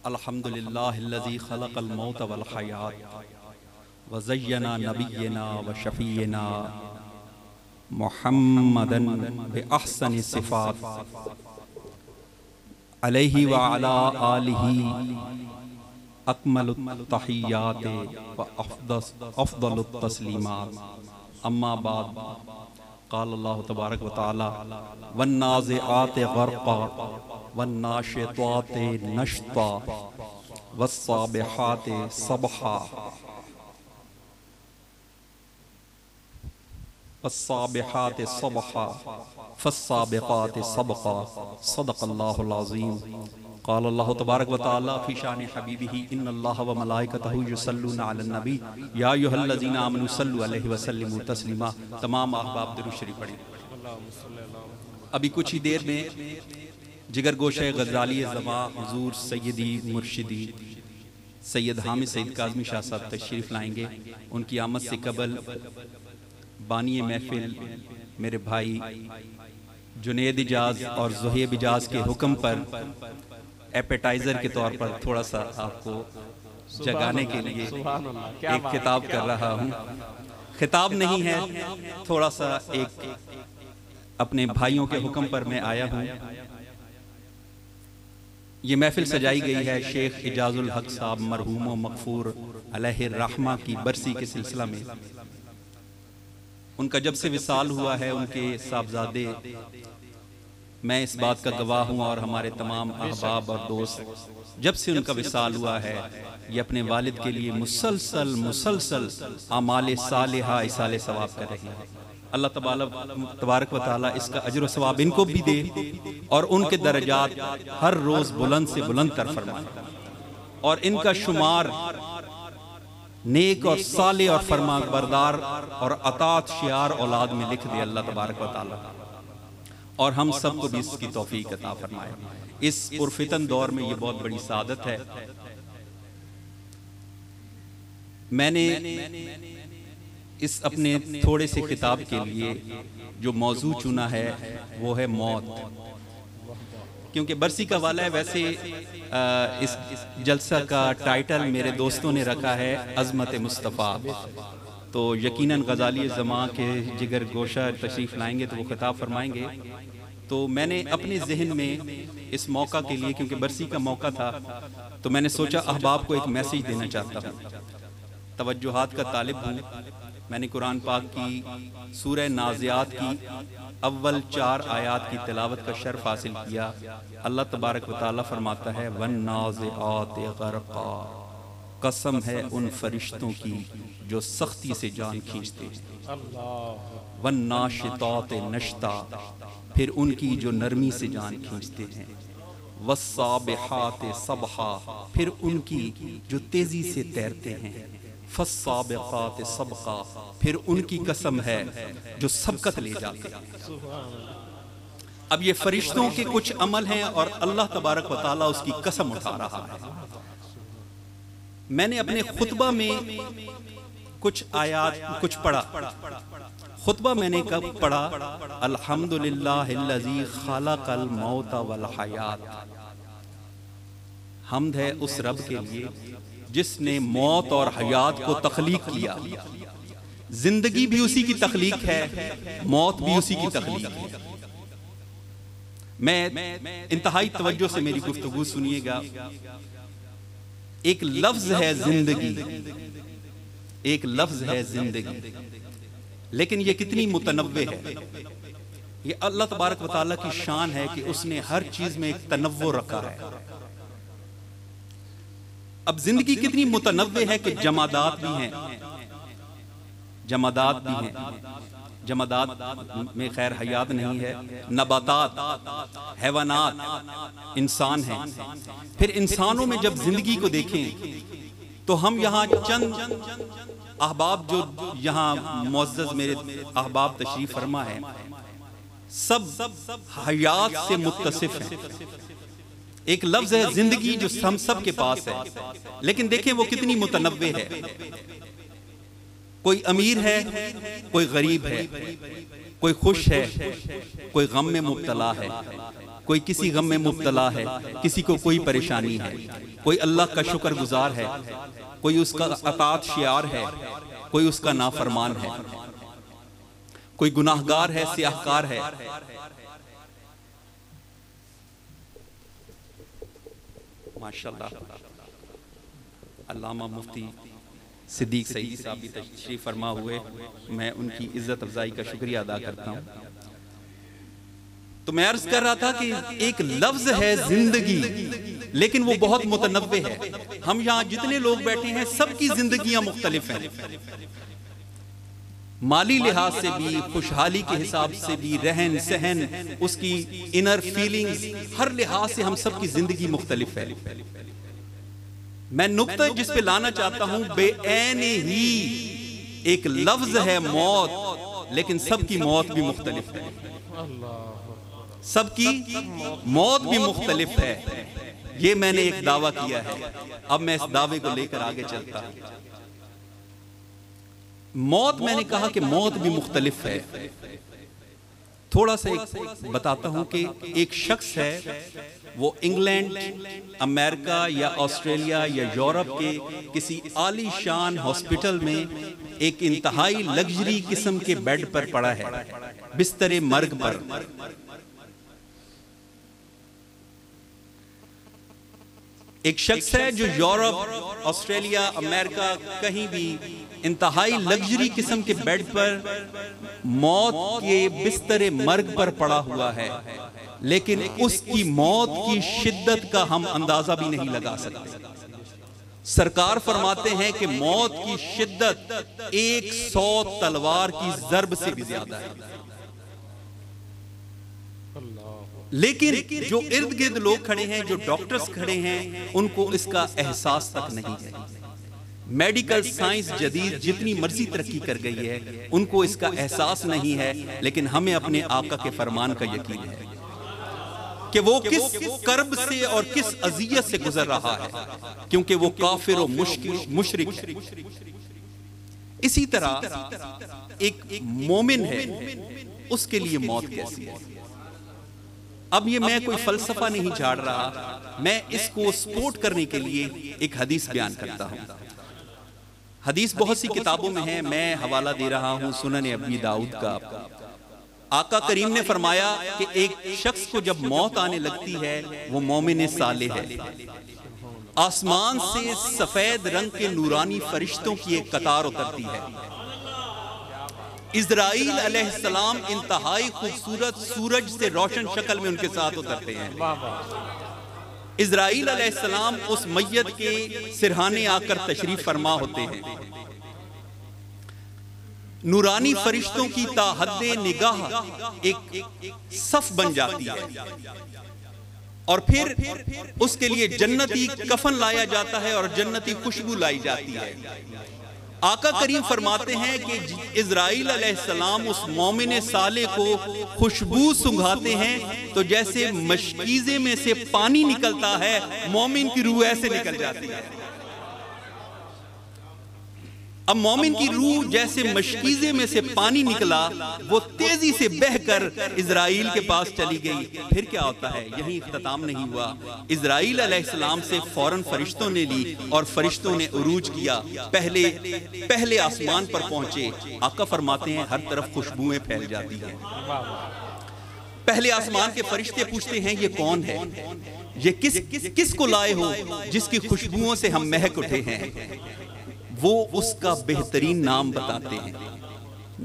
अल्हम्दुलिल्लाहिल्लज़ी खलक़ल मौत वल हयात व ज़य्यना नबिय्यना व शफ़ीयना मुहम्मदन बि अहसनि सिफ़ात अलैहि व अला आलिहि अकमलुत तहियात व अफ़दलुत तस्लीमात। अम्मा बाद क़ाल अल्लाहु तबारक व तआला वन्नाज़िआत ग़र्क़ा वन्नाशितात नश्ता वस्साबिहात सबहा वस्साबिहात सबहा फस्साबिक़ात सबक़ा सदक़ल्लाहुल अज़ीम। क़ाल अल्लाहु तबारक व तआला फ़ी शानि हबीबिही इन्नल्लाह व मलाइकतहु युसल्लूना अलन नबी या अय्युहल्लज़ीना आमनू सल्लु अलैहि व सल्लिमू तस्लीमा। तमाम अहबाब दुरूद शरीफ पढ़ी। अभी कुछ ही देर में जिगर गोशे गज़ाली ज़मा हुज़ूर सैयदी मुर्शिदी सैयद हामिद सईद काज़मी शाह साहब तशरीफ़ लाएंगे। उनकी आमद से कबल बानी महफिल मेरे भाई जुनेद इजाज़ और ज़ुहैब इजाज़ के हुक्म पर एपेटाइज़र के तौर पर थोड़ा सा आपको जगाने के लिए एक खिताब कर रहा हूँ। खिताब नहीं है, थोड़ा सा एक अपने भाइयों के हुक्म पर मैं आया हूँ। ये महफिल सजाई गई है शेख इजाजुल हक साहब मरहूम व मग़फ़ूर अलैहिर रहमा की बरसी के सिलसिला में। उनका जब से विसाल हुआ है उनके साहबजादे, मैं इस बात का गवाह हूँ और हमारे तमाम अहबाब और दोस्त जब से उनका विसाल हुआ है ये अपने वालिद के लिए मुसलसल आमाले सालिहा इसाले सवाब कर रहे हैं। अल्लाह तबारक व तआला इसका अजर व सवाब इनको भी दे और उनके दर्जात हर रोज बुलंद से बुलंद तर फरमाए और इनका शुमार नेक और साले और फरमाबरदार और अतात शियार औलाद में लिख दे अल्लाह तबारक व तआला, और हम सबको भी इसकी तौफीक अता फरमाए। इस पुरफितन दौर में ये बहुत बड़ी सादत है। मैंने इस अपने थोड़े से किताब के लिए जो मौजू चुना है वो है मौत, क्योंकि बरसी का वाला है। वैसे इस जलसा का टाइटल मेरे दोस्तों ने रखा है अज़मत मुस्तफ़ा, तो यकीनन गज़ाली ज़मा के जिगर गोशा तशरीफ़ लाएंगे तो वो खिताब फरमाएंगे। तो मैंने अपने जहन में इस मौका के लिए, क्योंकि बरसी का मौका था, तो मैंने सोचा अहबाब को एक मैसेज देना चाहता हूँ, तवज्जुहात का तालिब हूँ। मैंने कुरान पाक की सूरह नाज़ियात की अव्वल 4 आयात की तिलावत का शर्फ हासिल किया। अल्लाह तबारक व तआला फरमाता है वन्नाज़िआत ग़र्क़ा, कसम है उन फरिश्तों की जो सख्ती से जान खींचते हैं। वन्नाशितात नश्ता, फिर उनकी जो नरमी से जान खींचते हैं। वस्साबिहात सबहा, फिर उनकी जो तेजी से तैरते हैं। फस्साबिक़ात सबक़ा, फिर उनकी कसम है जो सबकत ले जाते हैं। अब ये फरिश्तों के कुछ अमल हैं और अल्लाह तबारक व तआला उसकी कसम उठा रहा है। मैंने अपने खुतबा में कुछ आयात कुछ पढ़ा। खुतबा मैंने कब पढ़ा? अल्हम्दुलिल्लाहिल्लज़ी खलक़ल मौत वल हयात। हम्द है उस रब के लिए जिसने मौत और हयात को तख्लीक किया। जिंदगी भी उसी की तख्लीक है, मौत भी उसी की तख्लीक है। मैं इंतहाई तवज्जो से मेरी गुफ्तगू सुनिएगा। एक लफ्ज है जिंदगी, एक लफ्ज है जिंदगी, लेकिन ये कितनी मुतनव्वे है। ये अल्लाह तबारक व तआला की शान है कि उसने हर चीज में एक तनव्वुर रखा है। अब जिंदगी कितनी मुतनव्वे है कि जमादात भी हैं, जमादात भी हैं। जमादात में खैर हयात नहीं है, नबातात, हैवानात, इंसान हैं। फिर इंसानों में जब जिंदगी को देखें तो हम यहाँ चंद अहबाब जो यहाँ मुअज़्ज़ज़ मेरे अहबाब तशरीफ फरमा है, सब हयात से मुत्तसिफ हैं। एक लफ्ज है जिंदगी जो हम सब के पास है, लेकिन देखें वो कितनी मुतनव्वे है। कोई अमीर है, कोई गरीब है, कोई खुश है, कोई गम में मुब्तला है, कोई किसी गम में मुब्तला है, किसी को कोई परेशानी है, कोई अल्लाह का शुक्रगुजार है, कोई उसका अतात शियार है, कोई उसका नाफरमान है, कोई गुनाहगार है, सियाहकार है। माशाअल्लाह अल्लामा मुफ्ती सिद्दीक सईदी साहब भी तशरीफ फरमा हुए, मैं उनकी इज्जत अफजाई का शुक्रिया अदा करता हूँ। तो मैं अर्ज कर रहा था कि एक लफ्ज है जिंदगी, लेकिन वो बहुत मुतनव्वे है। हम यहाँ जितने लोग बैठे हैं सबकी जिंदगियां मुख्तलिफ हैं, माली लिहाज से भी, खुशहाली के हिसाब से भी, रहन सहन, उसकी इनर फीलिंग्स, हर लिहाज से हम सबकी जिंदगी मुख्तलिफ है। मैं नुक्ता जिस पे लाना चाहता हूं, बेऐन ही एक लफ्ज है मौत, लेकिन सबकी मौत भी मुख्तलिफ है, सबकी मौत भी मुख्तलिफ है। ये मैंने एक दावा किया है, अब मैं इस दावे को लेकर आगे चलता हूं। मौत, मैंने कहा कि मौत भी मुख्तलिफ है। थोड़ा सा एक बताता हूं कि एक शख्स है, वो इंग्लैंड, अमेरिका या ऑस्ट्रेलिया या यूरोप के किसी आलीशान हॉस्पिटल में एक इंतहाई लग्जरी किस्म के बेड पर पड़ा है, बिस्तरे मर्ग पर। एक शख्स है जो यूरोप, ऑस्ट्रेलिया, अमेरिका, कहीं भी इंतहाई लग्जरी किस्म के बेड पर मौत के बिस्तरे मर्ग पर पड़ा हुआ है, लेकिन उसकी मौत की शिद्दत का हम अंदाजा भी नहीं लगा सकते। सरकार फरमाते हैं कि मौत की शिद्दत 100 तलवार की जर्ब से भी ज्यादा है। लेकिन जो इर्द गिर्द लोग खड़े हैं, जो डॉक्टर्स खड़े हैं, उनको इसका एहसास तक नहीं है। मेडिकल साइंस जदीद जितनी मर्जी तरक्की कर गई है, उनको इसका एहसास नहीं है। लेकिन हमें अपने आका के फरमान का यकीन है कि वो किस कर्ब से और किस अजियत से गुजर रहा है, क्योंकि वो काफिर और मुशरिक है। इसी तरह एक मोमिन है, उसके लिए मौत कैसी है। अब ये मैं कोई फलसफा नहीं झाड़ रहा, मैं इसको सपोर्ट करने के लिए एक हदीस बयान करता हूं। हदीस बहुत सी किताबों में है, मैं हवाला दे रहा हूं सुनन अबी दाऊद का। आका करीम ने फरमाया कि एक शख्स को जब मौत आने लगती है, वो मोमिन सालेह है। आसमान से सफेद रंग के नूरानी फरिश्तों की एक कतार उतरती है। इज़राइल अलैहिस्सलाम इंतहाई खूबसूरत सूरज से रोशन शक्ल में उनके साथ उतरते हैं। इज़राइल अलैहिस्सलाम उस मैयत के सिरहाने आकर तशरीफ फरमा होते हैं। नूरानी फरिश्तों की ताहद्दे निगाह एक सफ बन जाती है, और फिर उसके लिए जन्नती कफन लाया जाता है और जन्नती खुशबू लाई जाती है। आका करीम फरमाते हैं कि इज़राइल अलैहिस्सलाम उस मोमिन साले को खुशबू सुंघाते हैं, तो जैसे मशकीज़े में से पानी निकलता है, मोमिन की रूह ऐसे निकल जाती है। अब मोमिन की रूह जैसे मशकीज़े में से पानी निकला, वो तेजी से बहकर इज़राइल के पास चली गई। फिर क्या होता है, यही इख्तिताम नहीं हुआ। इज़राइल अलैहिस्सलाम से फौरन फरिश्तों ने ली और फरिश्तों ने उरूज किया, पहले आसमान पर पहुंचे। आका फरमाते हैं हर तरफ खुशबुएं फैल जाती हैं। पहले आसमान के फरिश्ते पूछते हैं ये कौन है, ये किस को लाए हो जिसकी खुशबुओं से हम महक उठे हैं। वो उसका बेहतरीन नाम बताते हैं,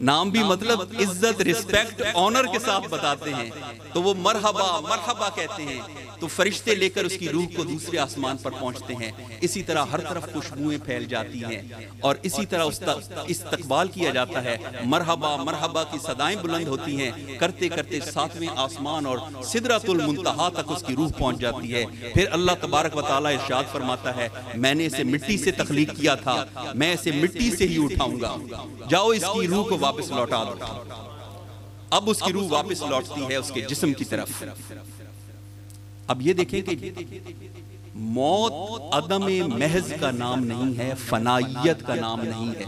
नाम भी मतलब इज्जत, रिस्पेक्ट, ऑनर के साथ बताते हैं। तो वो मरहबा मरहबा कहते हैं, तो फरिश्ते लेकर उसकी रूह को दूसरे आसमान पर पहुंचते हैं। इसी तरह हर तरफ खुशबुएं फैल जाती हैं और इसी तरह उसका इस्तकबाल किया जाता है। मरहबा मरहबा की सदाएं बुलंद होती हैं। करते करते 7वें आसमान और सिदरतुल मुंतहा तक उसकी रूह पहुंच जाती है। फिर अल्लाह तबारक व तआला इरशाद फरमाता है, मैंने इसे मिट्टी से तख्लीक किया था, मैं इसे मिट्टी से ही उठाऊंगा, जाओ इसकी रूह को वापस लौटा दो। अब उसकी रूह वापस लौटती है उसके जिस्म की तरफ। अब ये देखें कि मौत अदम महज का नाम नहीं है, फनाइयत का नाम नहीं है।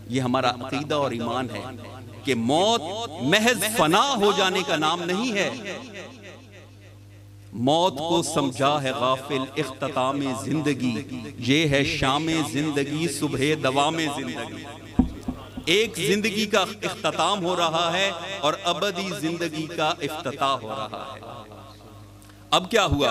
ये हमारा अकीदा और ईमान है कि मौत महज फना हो जाने का नाम नहीं है। मौत को समझा है गाफिल इख्तिताम जिंदगी, ये है शाम जिंदगी सुबह दवा में जिंदगी। एक जिंदगी का इख्तिताम हो रहा है और अबदी जिंदगी का इफ्तिताह हो रहा है। अब क्या हुआ?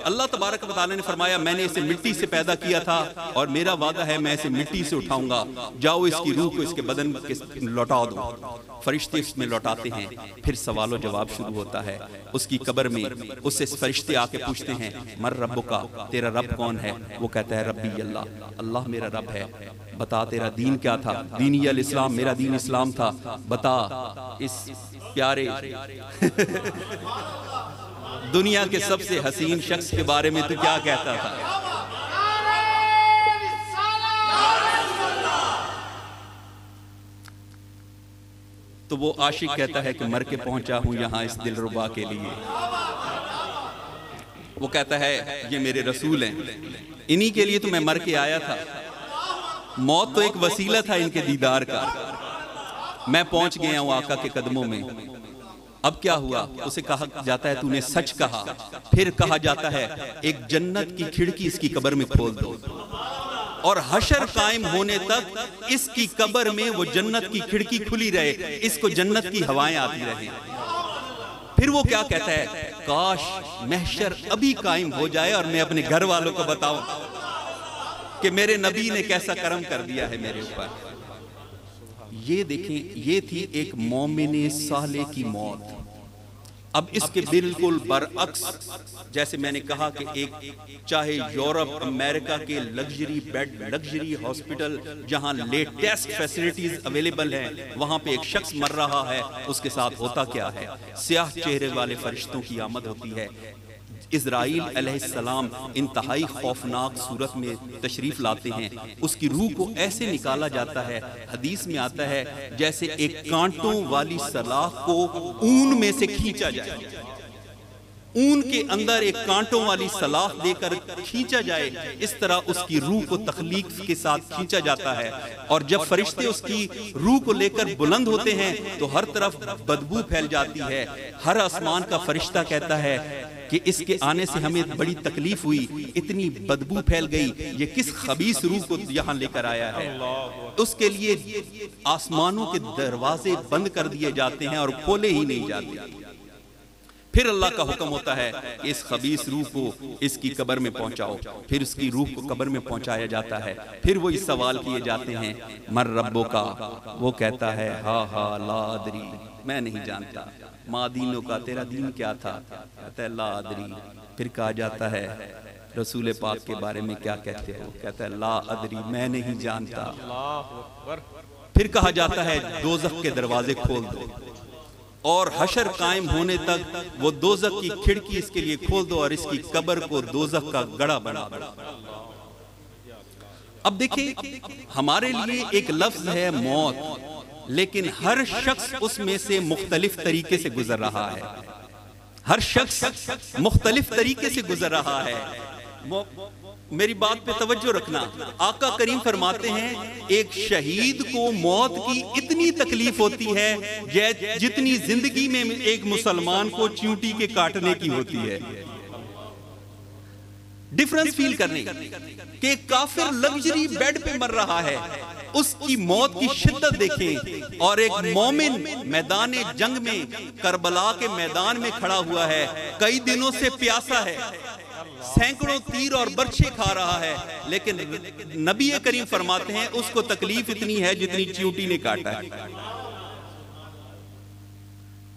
अल्लाह तबारक व तआला ने फरमाया मैंने इसे मिट्टी से पैदा किया था और मेरा वादा है मैं इसे मिट्टी से उठाऊंगा, जाओ इसकी रूह को इसके बदन के लौटा दो। फरिश्ते इसमें लौटाते हैं, फिर सवाल जवाब शुरू होता है। उसकी कब्र में उससे फरिश्ते आके पूछते हैं मर रब्बुका, तेरा रब कौन है? वो कहता है रब्बी अल्लाह, अल्लाह मेरा रब है। बता तेरा दीन क्या था? दीन अल इस्लाम, मेरा दीन इस्लाम था। बता इस प्यारे दुनिया के सबसे हसीन शख्स के बारे में तू क्या कहता था? तो वो आशिक कहता है कि मर के पहुंचा हूं यहां इस दिलरुबा के लिए। वो कहता है ये मेरे रसूल हैं, इन्हीं के लिए तो मैं मर के आया था। मौत तो एक वसीला था इनके दीदार का। मैं पहुंच गया हूं आका के कदमों में। अब क्या हुआ? उसे कहा जाता है तूने सच कहा। फिर कहा जाता है एक जन्नत की खिड़की इसकी कब्र में खोल दो और हशर कायम होने तक इसकी कब्र में वो जन्नत की खिड़की खुली रहे, इसको जन्नत की हवाएं आती रहे। फिर वो क्या कहता है? काश महशर अभी कायम हो जाए और मैं अपने घर वालों को बताऊं कि मेरे नबी ने कैसा करम कर दिया है मेरे ऊपर। ये देखें, ये थी एक मोमिन साले की मौत। अब इसके बिल्कुल बरअक्स, जैसे मैंने कहा कि एक चाहे यूरोप अमेरिका के लग्जरी बेड, लग्जरी हॉस्पिटल जहां लेटेस्ट फैसिलिटीज अवेलेबल हैं, वहां पे एक शख्स मर रहा है, उसके साथ होता क्या है? स्याह चेहरे वाले फरिश्तों की आमद होती है। इज़राइल अलैहिस्सलाम इंतहाई खौफनाक सूरत में तशरीफ लाते हैं। उसकी रूह को ऐसे निकाला जाता है, हदीस में आता है जैसे एक कांटों वाली सलाख को ऊन में से खींचा जाए। ऊन के अंदर एक कांटों वाली सलाख देकर खींचा जाए, इस तरह उसकी रूह को तख्लीक के साथ खींचा जाता है। और जब फरिश्ते उसकी रूह को लेकर बुलंद होते हैं तो हर तरफ बदबू फैल जाती है। हर आसमान का फरिश्ता कहता है कि इसके आने से हमें बड़ी तकलीफ हुई, इतनी बदबू फैल गई, ये किस खबीस रूह को यहाँ लेकर आया है। उसके लिए आसमानों के दरवाजे बंद कर दिए जाते हैं और खोले ही नहीं जाते। फिर अल्लाह का हुक्म होता है कि इस खबीस रूह को इसकी कब्र में पहुंचाओ। फिर उसकी रूह को कब्र में पहुंचाया जाता है। फिर वो इस सवाल किए जाते हैं मर रब्बो का। वो कहता है हा हा ला अदरी, मैं नहीं जानता। माँ दीनों का, तेरा दीन क्या था? कहता है ला अदरी। फिर कहा जाता है रसूल पाक के बारे में क्या कहते हो? कहता है ला अदरी, मैं नहीं जानता। फिर कहा जाता है दोज़ख के दरवाजे खोल दो और हशर कायम होने तक वो दोज़ख की खिड़की इसके लिए खोल दो और इसकी कब्र को दोज़ख का गड़ा बना दो। अब देखिए, हमारे लिए एक लफ्ज है मौत, लेकिन हर शख्स उसमें से मुख्तलिफ तरीके से गुजर रहा है। हर शख्स मुख्तलिफ तरीके से गुजर रहा है। मेरी बात पे तवज्जो रखना। आका करीम फरमाते हैं एक शहीद को मौत की इतनी तकलीफ होती है जितनी जिंदगी में एक मुसलमान को चींटी के काटने की होती है। डिफरेंस फील करने कि काफिर लग्जरी बेड पे मर रहा है, उसकी मौत की शिद्दत देखें, और एक मोमिन मैदान जंग में करबला के मैदान में खड़ा हुआ है, कई दिनों से प्यासा है, सैकड़ों तीर और बर्छे खा रहा है, लेकिन नबी करीम फरमाते हैं उसको तकलीफ इतनी है जितनी चींटी ने काटा है।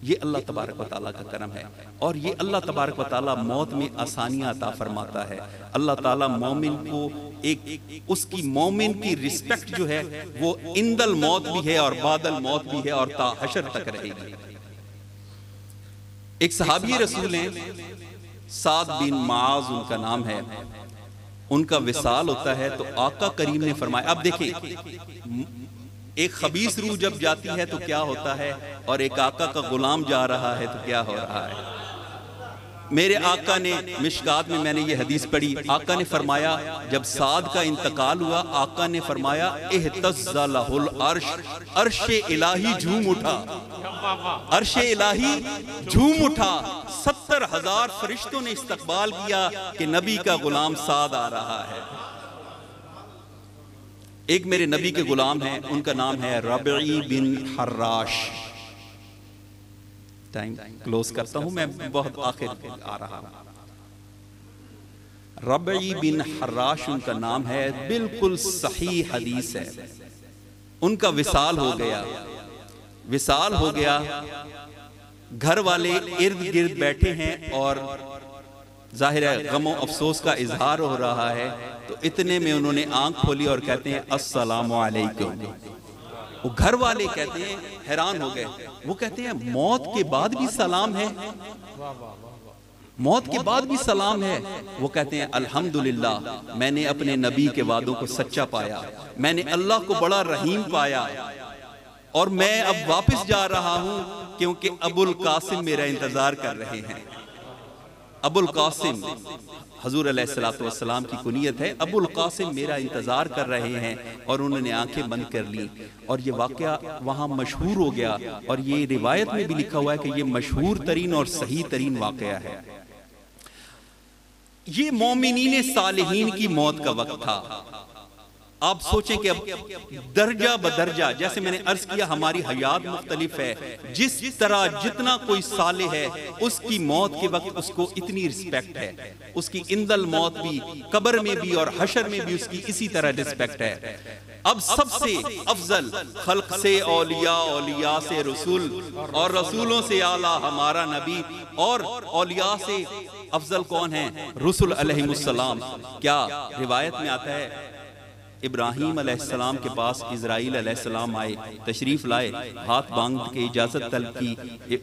ये अल्लाह तबारक व तआला का करम है। और ये अल्लाह तबारक व तआला मौत में आसानियां अता फरमाता है। अल्लाह ताला मोमिन को एक उसकी मोमिन की रिस्पेक्ट जो है वो इंदल मौत भी है और बादल मौत भी है और ता हशर तक रहेगी। एक सहाबी रसूल हैं, साद बिन माज उनका नाम है, उनका विसाल होता है तो आका करीम ने फरमाया, अब देखिए एक खबीस रूह जब जाती है तो क्या होता है, और एक आका का गुलाम जा रहा है तो क्या हो रहा है। मेरे आका ने मिशकात में मैंने ये हदीस पढ़ी, आका ने फरमाया जब साद का इंतकाल हुआ, आका ने फरमाया इहतज़्ज़ा लहुल अर्श, अर्श इलाही झूम उठा। अर्शे इलाही झूम उठा, 70,000 फरिश्तों ने इस्तकबाल किया कि नबी का गुलाम साद आ रहा है। एक मेरे नबी के गुलाम हैं, उनका नाम है रबई बिन हर्राश। टाइम क्लोज करता हूं मैं, बहुत आखिर आ रहा हूं। रबई बिन हर्राश उनका नाम है, बिल्कुल सही हदीस है। उनका विसाल हो गया, विसाल हो गया। घर वाले इर्द गिर्द बैठे हैं और जाहिर है गमो अफसोस का इजहार हो रहा है। तो इतने में उन्होंने आंख खोली और कहते हैं अस्सलामु अलैकुम। वो घर वाले कहते हैं, हैरान हो गए। वो कहते हैं मौत के बाद भी सलाम है, मौत के बाद भी सलाम है। वो कहते हैं अल्हम्दुलिल्लाह, मैंने अपने नबी के वादों को सच्चा पाया, मैंने अल्लाह को बड़ा रहीम पाया और मैं अब वापस जा रहा हूं क्योंकि अबुल कासिम मेरा इंतजार कर रहे हैं। अबुल कासिम हजूर अलैहिस्सलातु वस्सलाम की कुनियत है। अबुल कासिम मेरा इंतजार कर रहे हैं। और उन्होंने आंखें बंद कर ली और ये वाकया वहां मशहूर हो गया। और ये रिवायत में भी लिखा हुआ है कि ये मशहूर तरीन और सही तरीन वाकया है। ये मोमिनीन सालिहीन की मौत का वक्त था। आप सोचें कि अब दर्जा बदर्जा, जैसे मैंने अर्ज किया, हमारी हयात मुख्तलिफ है। जिस तरह जितना कोई साले है उसकी मौत के वक्त उसको इतनी रिस्पेक्ट है, उसकी इंदल मौत भी, कब्र में भी और हशर में भी उसकी इसी तरह रिस्पेक्ट है। अब सबसे अफजल खल्क से औलिया, औलिया से रसूल और रसूलों से आला हमारा नबी, और औलिया से अफजल कौन है? रसूल अलैहिमुस्सलाम। क्या रिवायत में आता है इब्राहीम अलैहिस्सलाम के पास इज़राइल अलैहिस्सलाम आए, तशरीफ लाए, हाथ बांध के इजाजत तलब की,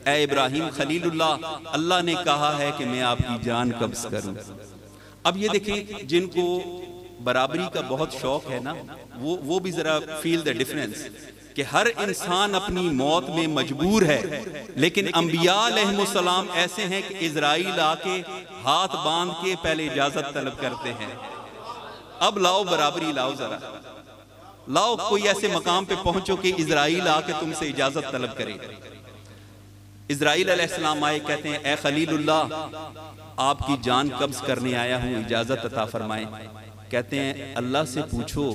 ए इब्राहीम खलीलुल्लाह, अल्लाह ने कहा है कि मैं आपकी जान कब्ज करूं। अब ये देखें, जिनको बराबरी का बहुत शौक है ना, वो भी जरा फील द डिफरेंस कि हर इंसान अपनी मौत में मजबूर है, लेकिन अंबिया अलैहिमुस्सलाम ऐसे हैं कि इज़राइल आके हाथ बांध के पहले इजाजत तलब करते हैं। अब लाओ बराबरी, लाओ जरा, लाओ कोई ऐसे मकाम पे पहुंचो कि इज़राइल आके तुमसे इजाजत तलब करे। इज़राइल अलैहिस्सलाम आए, कहते हैं ए खलीलुल्लाह, आपकी जान कब्ज करने आया हूं, इजाजत अता फरमाएं। कहते हैं अल्लाह से पूछो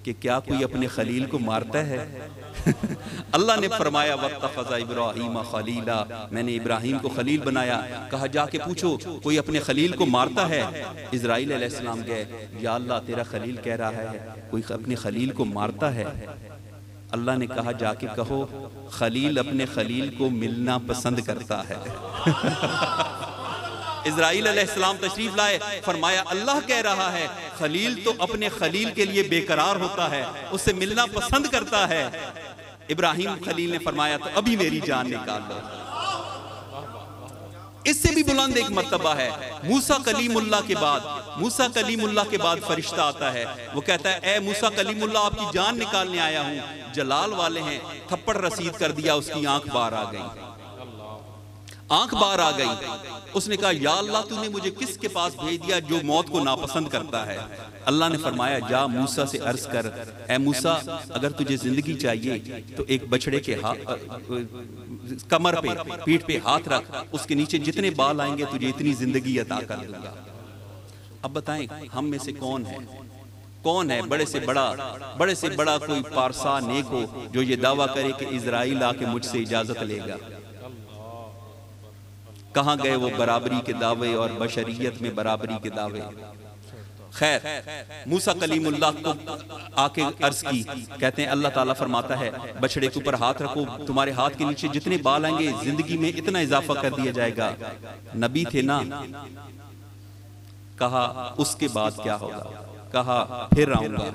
कि क्या कोई अपने खलील को मारता है? अल्लाह ने फरमाया वत्तखज़ इब्राहीम खलीला, मैंने इब्राहीम को खलील बनाया। कहा जाके पूछो कोई अपने खलील को मारता है? इज़राइल अलैहिस्सलाम गए, या अल्लाह तेरा खलील कह रहा है कोई अपने खलील को मारता है। अल्लाह ने कहा जाके कहो खलील अपने खलील को मिलना पसंद करता है। इज़राइल अलैहिस्सलाम तशरीफ लाए, फरमाया अल्लाह कह रहा है खलील तो अपने खलील के लिए बेकरार होता है, उससे मिलना पसंद करता है। इब्राहीम खलील ने फरमाया तो अभी मेरी जान निकाल लो। इससे भी बुलंद एक मर्तबा है, मूसा कलीमुल्लाह के बाद, मूसा कलीमुल्लाह के बाद फरिश्ता आता है। वो कहता है ए मूसा कलीमुल्लाह, आपकी जान निकालने आया हूं। जलाल वाले हैं, थप्पड़ रसीद कर दिया, उसकी आंख बाहर आ गई, आंख बाहर आ गई। उसने कहा या अल्लाह, तूने मुझे किसके पास भेज दिया जो मौत को नापसंद करता है? अल्लाह ने फरमाया जा मूसा से अर्ज कर, ए मूसा, अगर तुझे जिंदगी चाहिए तो एक बछड़े के कमर पे, पीठ पे हाथ रख, उसके नीचे जितने बाल आएंगे तुझे इतनी जिंदगी अता कर दूंगा। अब बताएं हम में से कौन है, कौन है बड़े से बड़ा कोई पारसा नेक हो जो ये दावा करे कि इज़राइल आके मुझसे इजाजत लेगा? कहां गए वो बराबरी के दावे और बशरियत में बराबरी के दावे? खैर, मूसा कलीमुल्लाह को आके अर्ज की, कहते हैं अल्लाह ताला फरमाता है बछड़े के ऊपर हाथ रखो, तुम्हारे हाथ के नीचे जितने बाल आएंगे जिंदगी में इतना इजाफा कर दिया जाएगा। नबी थे ना? कहा उसके बाद क्या होगा? कहा फिर आऊंगा।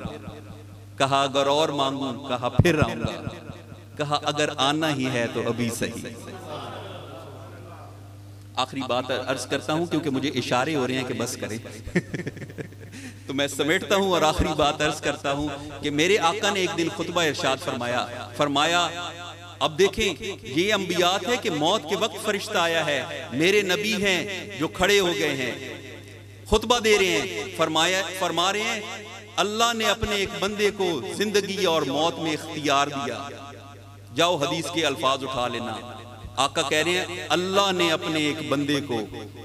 कहा अगर और मांगू? कहा फिर आऊंगा। कहा अगर आना ही है तो अभी सही। आखिरी बात अर्ज करता हूं क्योंकि मुझे इशारे हो रहे हैं कि बस करें। तो मैं समेटता हूं और आखिरी बात अर्ज करता हूं कि मेरे आका ने एक दिन खुतबा इरशाद फरमाया अब देखें ये अंबियात है कि मौत के वक्त फरिश्ता आया है, मेरे नबी हैं जो खड़े हो गए हैं, खुतबा दे रहे हैं, फरमा रहे हैं अल्लाह ने अपने एक बंदे को जिंदगी और मौत में इख्तियार दिया। जाओ हदीस के अल्फाज उठा लेना। आका कह रहे हैं अल्लाह ने अपने एक बंदे को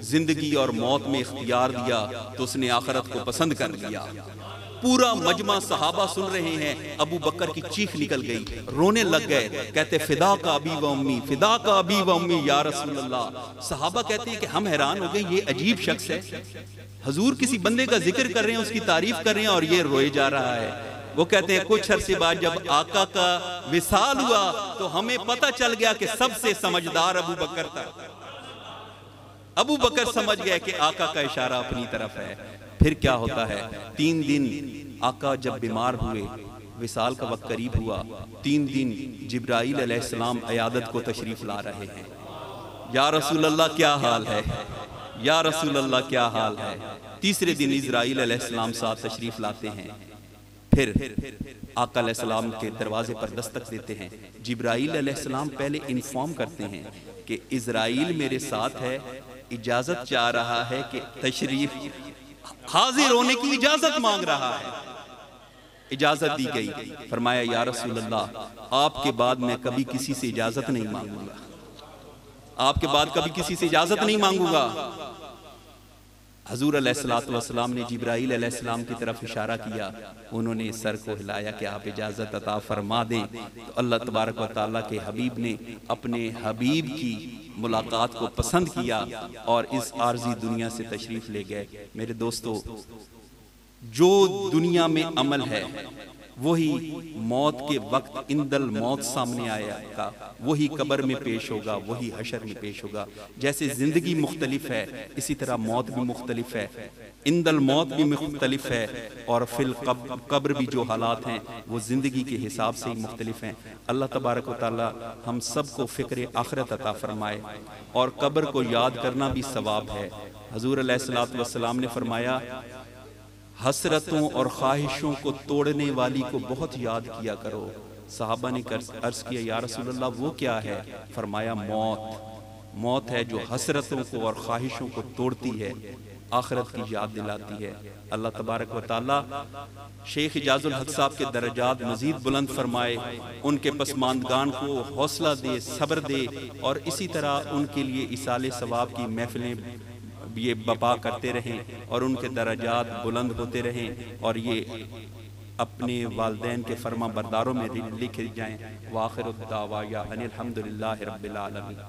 जिंदगी और मौत में इख्तियार दिया तो उसने आखिरत को पसंद कर लिया। पूरा मजमा सहाबा सुन रहे हैं। अबू बकर की चीख निकल गई, रोने लग गए, कहते फिदा का अबी व अम्मी, फिदा का अबी व अम्मी या रसूल अल्लाह। सहाबा कहते हैं कि हम हैरान हो गए, ये अजीब शख्स है, हजूर किसी बंदे का जिक्र कर रहे हैं, उसकी तारीफ कर रहे हैं और ये रोए जा रहा है। वो कहते हैं कुछ अरसे बाद जब आका का विसाल हुआ तो हमें पता चल गया कि सबसे समझदार अबू बकर था। अबू बकर समझ गए कि आका का इशारा अपनी तरफ है। फिर क्या होता है, 3 दिन आका जब बीमार हुए, विसाल का वक्त करीब हुआ, 3 दिन जिब्राईल अलैहिस्सलाम अयादत को तशरीफ ला रहे हैं। या रसूल अल्लाह क्या हाल है, या रसूल अल्लाह क्या हाल है। तीसरे दिन इज़राइल अलैहिस्सलाम साथ तशरीफ लाते हैं। फिर आका अलैहिस्सलाम के दरवाजे पर दस्तक देते हैं। जिब्राईल अलैहिस्सलाम पहले इन्फॉर्म करते हैं कि इज़राइल मेरे साथ है, इजाजत चाह रहा है कि तशरीफ हाजिर होने की इजाजत मांग रहा है। इजाजत दी गई। फरमाया या रसूल अल्लाह आपके बाद मैं कभी किसी से इजाजत नहीं मांगूंगा, आपके बाद कभी किसी से इजाजत नहीं मांगूंगा। हजूर अलैहिस्सलातु वस्सलाम ने जिब्राईल अलैहिस्सलाम की तरफ इशारा किया, उन्होंने सर को हिलाया कि आप इजाजत अता फरमा दें। तो अल्लाह तबारक व तआला के हबीब ने अपने हबीब की मुलाकात को पसंद किया और इस आर्जी दुनिया से तशरीफ ले गए। मेरे दोस्तों, जो दुनिया में अमल है वही मौत के वक्त इंदल मौत सामने आएगा, वही कब्र में पेश होगा, वही हशर में पेश होगा। जैसे जिंदगी मुख्तलिफ है इसी तरह मौत भी मुख्तलिफ है, इंदल मौत भी मुख्तलिफ है और फिल कब्र भी जो हालात हैं वो जिंदगी के हिसाब से ही मुख्तलिफ हैं। अल्लाह तबारक व तआला हम सब को फ़िक्र आखिरत अता फरमाए और कब्र को याद करना भी सवाब है। हजूर अलैहिस्सलातु वस्सलाम ने फरमाया हसरतों और ख्वाहिशों को तोड़ने वाली को बहुत याद किया करो। सहाबा ने अर्ज किया या रसूल अल्लाह वो क्या है। फरमाया मौत। मौत है जो हसरतों को और ख्वाहिशों को तोड़ती है, आखिरत की याद दिलाती है। अल्लाह तबारक व तआला शेख इजाजुल हक साहब के दर्जात मजीद बुलंद फरमाए, उनके पसमानदगान को हौसला दे, सब्र दे और इसी तरह उनके लिए इसाले सवाब की महफिलें ये बपा करते रहें और उनके दर्जात बुलंद होते रहें और ये अपने वालिदैन के फर्मा बरदारों में लिखे जाएं। वाखिर दावा या अनिल हम्दुलिल्लाहि रब्बिल आलमीन।